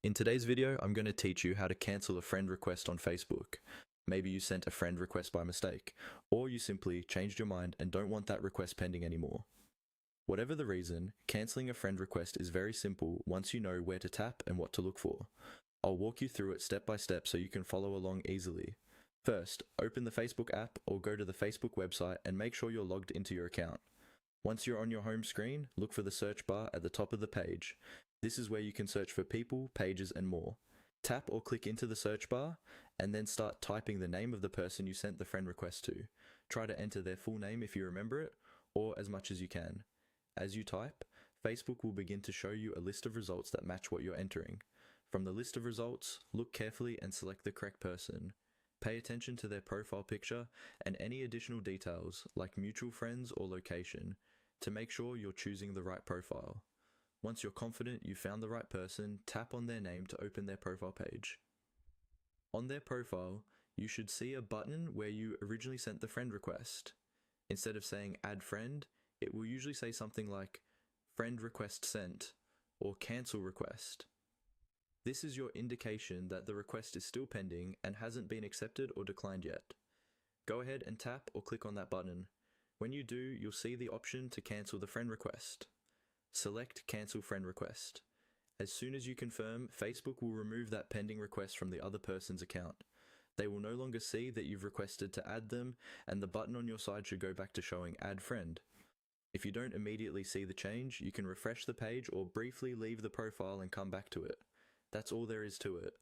In today's video, I'm going to teach you how to cancel a friend request on Facebook. Maybe you sent a friend request by mistake, or you simply changed your mind and don't want that request pending anymore. Whatever the reason, cancelling a friend request is very simple once you know where to tap and what to look for. I'll walk you through it step by step so you can follow along easily. First, open the Facebook app or go to the Facebook website and make sure you're logged into your account. Once you're on your home screen, look for the search bar at the top of the page. This is where you can search for people, pages, and more. Tap or click into the search bar, and then start typing the name of the person you sent the friend request to. Try to enter their full name if you remember it, or as much as you can. As you type, Facebook will begin to show you a list of results that match what you're entering. From the list of results, look carefully and select the correct person. Pay attention to their profile picture and any additional details like mutual friends or location to make sure you're choosing the right profile. Once you're confident you found the right person, tap on their name to open their profile page. On their profile, you should see a button where you originally sent the friend request. Instead of saying add friend, it will usually say something like friend request sent or cancel request. This is your indication that the request is still pending and hasn't been accepted or declined yet. Go ahead and tap or click on that button. When you do, you'll see the option to cancel the friend request. Select Cancel Friend Request. As soon as you confirm, Facebook will remove that pending request from the other person's account. They will no longer see that you've requested to add them, and the button on your side should go back to showing Add Friend. If you don't immediately see the change, you can refresh the page or briefly leave the profile and come back to it. That's all there is to it.